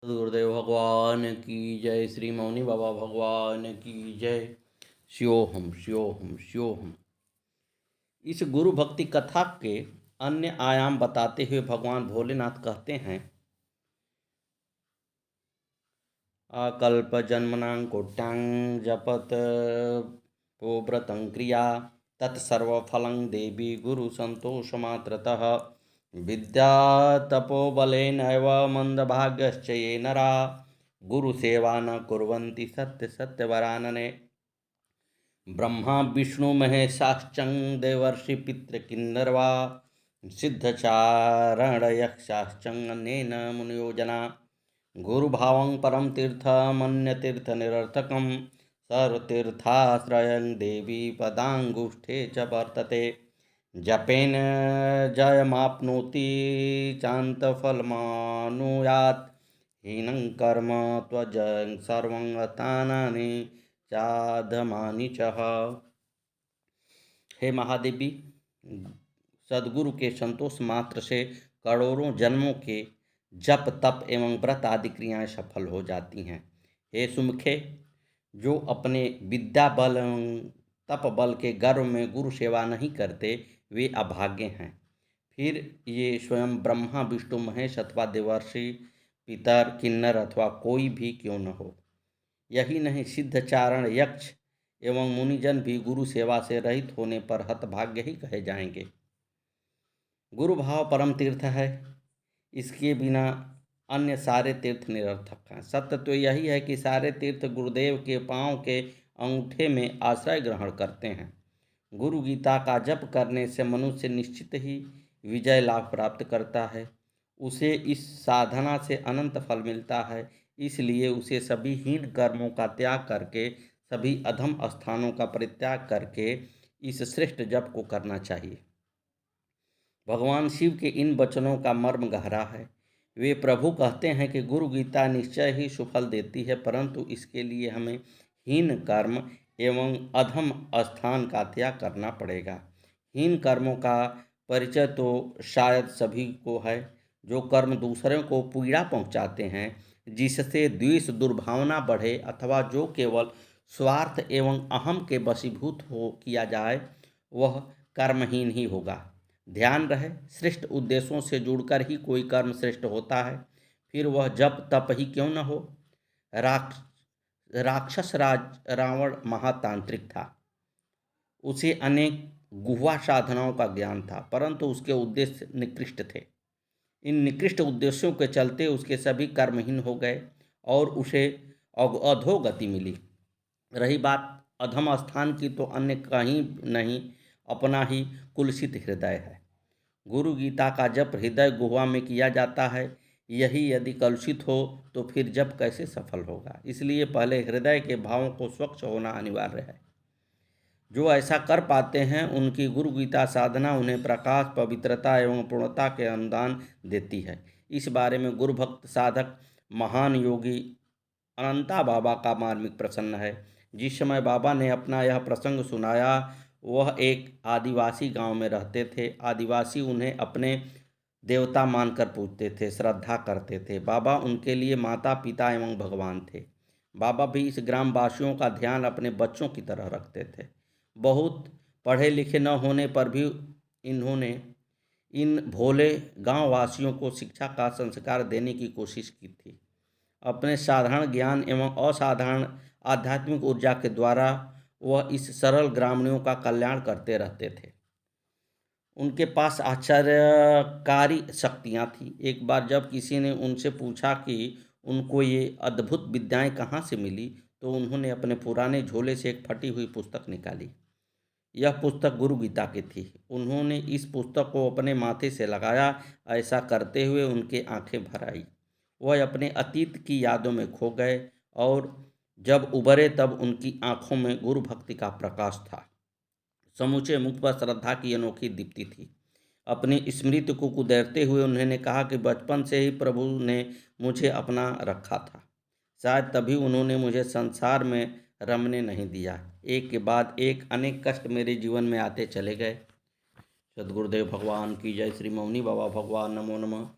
गुरुदेव भगवान की जय। श्री मौनी बाबा भगवान की जय। शिवोहम शिवोहम शिवोहम। इस गुरु भक्ति कथा के अन्य आयाम बताते हुए भगवान भोलेनाथ कहते हैं, अकल्प जन्मनां कोट्यां जपत व्रतं क्रिया तत्सर्वफलं देवी गुरु संतोष मात्रतः विद्या तपोबलेनैव मंदभाग्यश्च ये नरा गुरुसेवा न कुर्वन्ति सत्य सत्यवरानने। ब्रह्मा विष्णु महेशाश्चं देवर्षि पितृकिन्नरवा सिद्धचारण यक्षाश्चं अन्येन मुनयो जना गुरुभावं परं तीर्थमन्यतीर्थ निरर्थकं सर्वतीर्थाश्रयं देवी पदांगुष्ठे च वर्तते। जपेन जयमाप्नोति चान्तफलमानुयात् हीनं कर्म त्वजं सर्वं अतानानि चाधमानि च। हे महादेवी, सद्गुरु के संतोष मात्र से करोड़ों जन्मों के जप तप एवं व्रत आदि क्रियाएं सफल हो जाती हैं। हे सुमुखे, जो अपने विद्या बल तप बल के गर्व में गुरु सेवा नहीं करते वे अभागे हैं। फिर ये स्वयं ब्रह्मा विष्णु महेश अथवा देवर्षि पितर किन्नर अथवा कोई भी क्यों न हो। यही नहीं, सिद्धचारण यक्ष एवं मुनिजन भी गुरु सेवा से रहित होने पर हतभाग्य ही कहे जाएंगे। गुरु भाव परम तीर्थ है, इसके बिना अन्य सारे तीर्थ निरर्थक हैं। सत्य तो यही है कि सारे तीर्थ गुरुदेव के पांव के अंगूठे में आश्रय ग्रहण करते हैं। गुरु गीता का जप करने से मनुष्य निश्चित ही विजय लाभ प्राप्त करता है। उसे इस साधना से अनंत फल मिलता है। इसलिए उसे सभी हीन कर्मों का त्याग करके, सभी अधम स्थानों का परित्याग करके इस श्रेष्ठ जप को करना चाहिए। भगवान शिव के इन वचनों का मर्म गहरा है। वे प्रभु कहते हैं कि गुरु गीता निश्चय ही सुफल देती है, परंतु इसके लिए हमें हीन कर्म एवं अधम स्थान का त्याग करना पड़ेगा। हीन कर्मों का परिचय तो शायद सभी को है, जो कर्म दूसरों को पीड़ा पहुंचाते हैं, जिससे द्वेष दुर्भावना बढ़े, अथवा जो केवल स्वार्थ एवं अहम के वशीभूत हो किया जाए, वह कर्महीन ही होगा। ध्यान रहे, श्रेष्ठ उद्देश्यों से जुड़कर ही कोई कर्म श्रेष्ठ होता है, फिर वह जप तप ही क्यों न हो। राक्षस राज रावण महातांत्रिक था। उसे अनेक गुहा साधनाओं का ज्ञान था, परंतु उसके उद्देश्य निकृष्ट थे। इन निकृष्ट उद्देश्यों के चलते उसके सभी कर्महीन हो गए और उसे अधोगति मिली। रही बात अधम स्थान की, तो अन्य कहीं नहीं, अपना ही कुलसित हृदय है। गुरु गीता का जप हृदय गुहा में किया जाता है। यही यदि कलुषित हो तो फिर जप कैसे सफल होगा। इसलिए पहले हृदय के भावों को स्वच्छ होना अनिवार्य है। जो ऐसा कर पाते हैं उनकी गुरु गीता साधना उन्हें प्रकाश, पवित्रता एवं पूर्णता के अनुदान देती है। इस बारे में गुरु भक्त साधक महान योगी अनंता बाबा का मार्मिक प्रसन्न है। जिस समय बाबा ने अपना यह प्रसंग सुनाया, वह एक आदिवासी गांव में रहते थे। आदिवासी उन्हें अपने देवता मानकर पूजते थे, श्रद्धा करते थे। बाबा उनके लिए माता पिता एवं भगवान थे। बाबा भी इस ग्रामवासियों का ध्यान अपने बच्चों की तरह रखते थे। बहुत पढ़े लिखे न होने पर भी इन्होंने इन भोले गांव वासियों को शिक्षा का संस्कार देने की कोशिश की थी। अपने साधारण ज्ञान एवं असाधारण आध्यात्मिक ऊर्जा के द्वारा वह इस सरल ग्रामीणों का कल्याण करते रहते थे। उनके पास आश्चर्यकारी शक्तियाँ थीं। एक बार जब किसी ने उनसे पूछा कि उनको ये अद्भुत विद्याएं कहाँ से मिली, तो उन्होंने अपने पुराने झोले से एक फटी हुई पुस्तक निकाली। यह पुस्तक गुरु गीता की थी। उन्होंने इस पुस्तक को अपने माथे से लगाया। ऐसा करते हुए उनके आंखें भर आई। वह अपने अतीत की यादों में खो गए और जब उभरे तब उनकी आंखों में गुरु भक्ति का प्रकाश था। समूचे मुख पर श्रद्धा की अनोखी दीप्ति थी। अपनी स्मृति को कुदेरते हुए उन्होंने कहा कि बचपन से ही प्रभु ने मुझे अपना रखा था। शायद तभी उन्होंने मुझे संसार में रमने नहीं दिया। एक के बाद एक अनेक कष्ट मेरे जीवन में आते चले गए। सद्गुरुदेव भगवान की जय। श्री मौनी बाबा भगवान नमो नमः।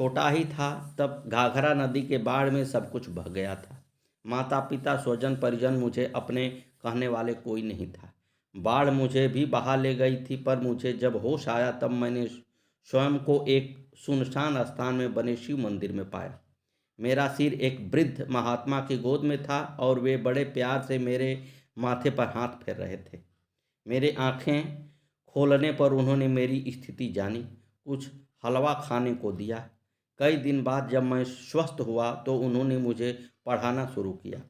छोटा ही था तब घाघरा नदी के बाढ़ में सब कुछ बह गया था। माता पिता स्वजन परिजन मुझे अपने कहने वाले कोई नहीं था। बाढ़ मुझे भी बहा ले गई थी, पर मुझे जब होश आया तब मैंने स्वयं को एक सुनसान स्थान में बने शिव मंदिर में पाया। मेरा सिर एक वृद्ध महात्मा की गोद में था और वे बड़े प्यार से मेरे माथे पर हाथ फेर रहे थे। मेरे आंखें खोलने पर उन्होंने मेरी स्थिति जानी, कुछ हलवा खाने को दिया। कई दिन बाद जब मैं स्वस्थ हुआ तो उन्होंने मुझे पढ़ाना शुरू किया।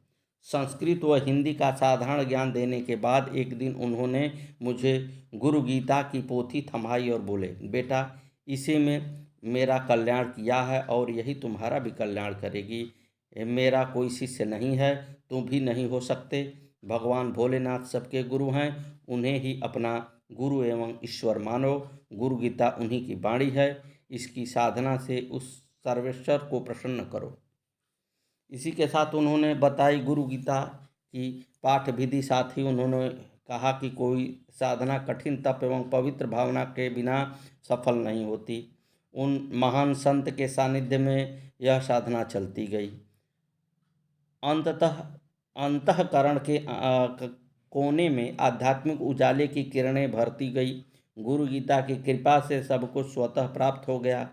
संस्कृत व हिंदी का साधारण ज्ञान देने के बाद एक दिन उन्होंने मुझे गुरु गीता की पोथी थमाई और बोले, बेटा, इसी में मेरा कल्याण किया है और यही तुम्हारा भी कल्याण करेगी। मेरा कोई शिष्य नहीं है, तुम भी नहीं हो सकते। भगवान भोलेनाथ सबके गुरु हैं, उन्हें ही अपना गुरु एवं ईश्वर मानो। गुरु गीता उन्हीं की वाणी है, इसकी साधना से उस सर्वेश्वर को प्रसन्न करो। इसी के साथ उन्होंने बताई गुरु गीता की पाठ विधि। साथ ही उन्होंने कहा कि कोई साधना कठिन तप एवं पवित्र भावना के बिना सफल नहीं होती। उन महान संत के सानिध्य में यह साधना चलती गई। अंततः अंतःकरण के कोने में आध्यात्मिक उजाले की किरणें भरती गई। गुरु गीता की कृपा से सब कुछ स्वतः प्राप्त हो गया।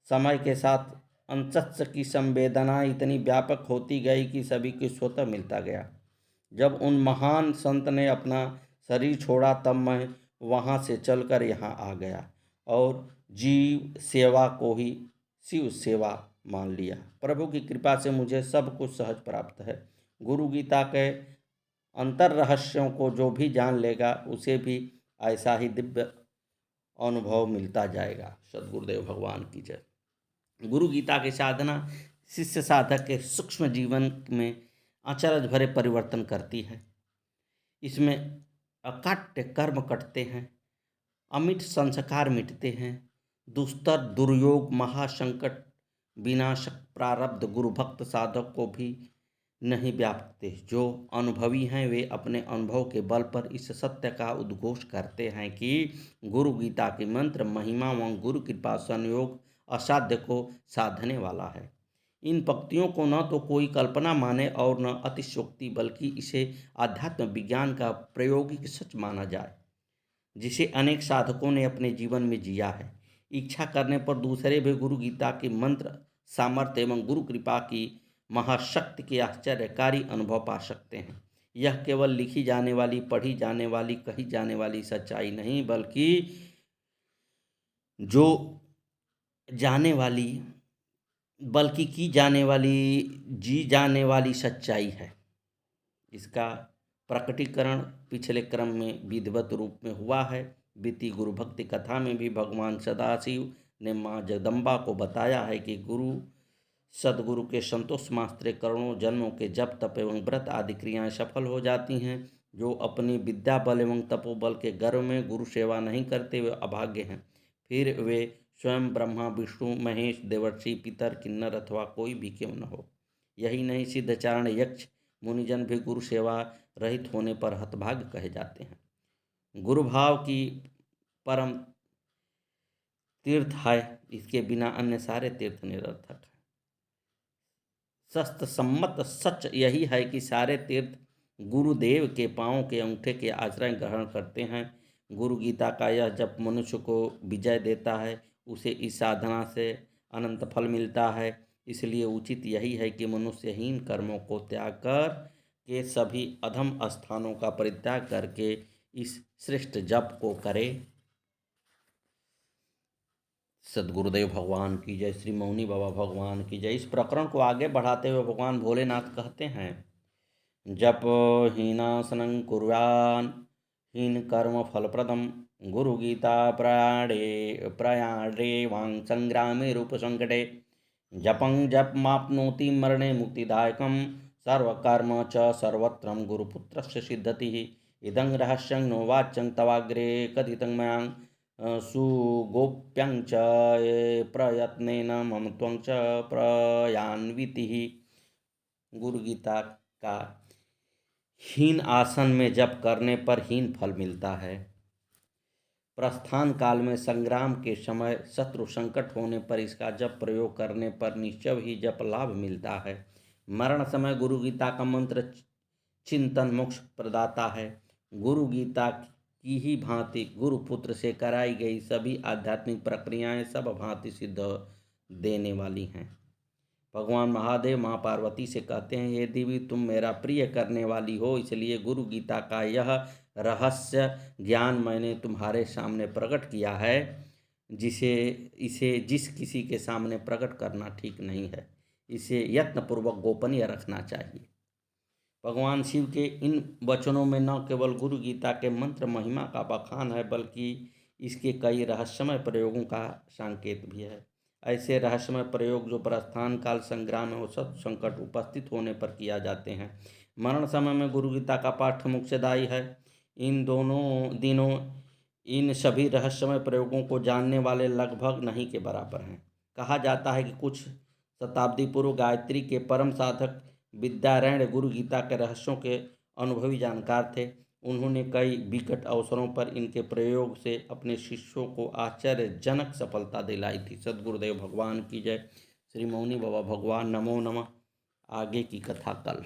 समय के साथ अंतस की संवेदना इतनी व्यापक होती गई कि सभी को स्वतः मिलता गया। जब उन महान संत ने अपना शरीर छोड़ा तब मैं वहाँ से चलकर यहाँ आ गया और जीव सेवा को ही शिव सेवा मान लिया। प्रभु की कृपा से मुझे सब कुछ सहज प्राप्त है। गुरु गीता के अंतर रहस्यों को जो भी जान लेगा उसे भी ऐसा ही दिव्य अनुभव मिलता जाएगा। सद्गुरुदेव भगवान की जय। गुरु गीता की साधना शिष्य साधक के सूक्ष्म जीवन में अचरज भरे परिवर्तन करती है। इसमें अकाट्य कर्म कटते हैं, अमिट संस्कार मिटते हैं, दुस्तर दुर्योग महासंकट विनाशक प्रारब्ध गुरु भक्त साधक को भी नहीं व्यापते। जो अनुभवी हैं वे अपने अनुभव के बल पर इस सत्य का उद्घोष करते हैं कि गुरु गीता के मंत्र महिमा व गुरु कृपा संयोग असाध्य को साधने वाला है। इन पंक्तियों को न तो कोई कल्पना माने और न अतिशयोक्ति, बल्कि इसे आध्यात्म विज्ञान का प्रायोगिक सच माना जाए, जिसे अनेक साधकों ने अपने जीवन में जिया है। इच्छा करने पर दूसरे भी गुरु गीता के मंत्र सामर्थ्य एवं गुरु कृपा की महाशक्ति के आश्चर्यकारी अनुभव पा सकते हैं। यह केवल लिखी जाने वाली, पढ़ी जाने वाली, कही जाने वाली सच्चाई नहीं, बल्कि जो जाने वाली बल्कि की जाने वाली, जी जाने वाली सच्चाई है। इसका प्रकटीकरण पिछले क्रम में विधिवत रूप में हुआ है। बीती गुरु भक्ति कथा में भी भगवान सदाशिव ने माँ जगदम्बा को बताया है कि गुरु सदगुरु के संतोष मास्त्रे करोड़ों जन्मों के जप तप एवं व्रत आदि क्रियाएं सफल हो जाती हैं। जो अपनी विद्या बल एवं तपोबल के गर्व में गुरु सेवा नहीं करते वे अभाग्य हैं। फिर वे स्वयं ब्रह्मा विष्णु महेश देवर्षि पितर किन्नर अथवा कोई भी क्यों न हो। यही नहीं, सिद्धचारण यक्ष मुनिजन भी गुरु सेवा रहित होने पर हतभाग्य कहे जाते हैं। गुरु भाव की परम तीर्थ है, इसके बिना अन्य सारे तीर्थ निरर्थक है। शस्त्र सम्मत सच यही है कि सारे तीर्थ गुरुदेव के पांवों के अंगूठे के आश्रय ग्रहण करते हैं। गुरु गीता का यह जब मनुष्य को विजय देता है, उसे इस साधना से अनंत फल मिलता है। इसलिए उचित यही है कि मनुष्यहीन कर्मों को त्याग कर के सभी अधम स्थानों का परित्याग करके इस श्रेष्ठ जप को करे। सद्गुरुदेव भगवान की जय। श्री मौनी बाबा भगवान की जय। इस प्रकरण को आगे बढ़ाते हुए भगवान भोलेनाथ कहते हैं, जप हीनासनं कुर्यान् हीन कर्म फलप्रदम गुरु गीता प्रयाणे वांग संग्रामे रूप संकटे जपं जपमाप्नोति मरणे मुक्तिदायकं सर्वकर्म च सर्वत्रं गुरुपुत्रस्य सिद्धतिः इदं रहस्यं नो वाच्यं तवाग्रे कथितं मया सुगोप्यं च प्रयत्नेन मम त्वं च प्रयान्वितिः। गुरु गीता का हीन आसन में जप करने पर हीन फल मिलता है। प्रस्थान काल में संग्राम के समय शत्रु संकट होने पर इसका जप प्रयोग करने पर निश्चय ही जप लाभ मिलता है। मरण समय गुरु गीता का मंत्र चिंतन मोक्ष प्रदाता है। गुरु गीता की ही भांति गुरुपुत्र से कराई गई सभी आध्यात्मिक प्रक्रियाएं सब भांति सिद्ध देने वाली हैं। भगवान महादेव माँ पार्वती से कहते हैं, हे देवी तुम मेरा प्रिय करने वाली हो, इसलिए गुरु गीता का यह रहस्य ज्ञान मैंने तुम्हारे सामने प्रकट किया है, जिस किसी के सामने प्रकट करना ठीक नहीं है। इसे यत्नपूर्वक गोपनीय रखना चाहिए। भगवान शिव के इन वचनों में न केवल गुरु गीता के मंत्र महिमा का बखान है, बल्कि इसके कई रहस्यमय प्रयोगों का संकेत भी है। ऐसे रहस्यमय प्रयोग जो प्रस्थान काल, संग्राम और शत्रु संकट उपस्थित होने पर किया जाते हैं। मरण समय में गुरु गीता का पाठ मोक्षदायी है। इन दोनों दिनों इन सभी रहस्यमय प्रयोगों को जानने वाले लगभग नहीं के बराबर हैं। कहा जाता है कि कुछ शताब्दी पूर्व गायत्री के परम साधक विद्यारण्य गुरु गीता के रहस्यों के अनुभवी जानकार थे। उन्होंने कई विकट अवसरों पर इनके प्रयोग से अपने शिष्यों को आश्चर्यजनक सफलता दिलाई थी। सद्गुरुदेव भगवान की जय। श्री मौनी बाबा भगवान नमो नमः। आगे की कथा कल।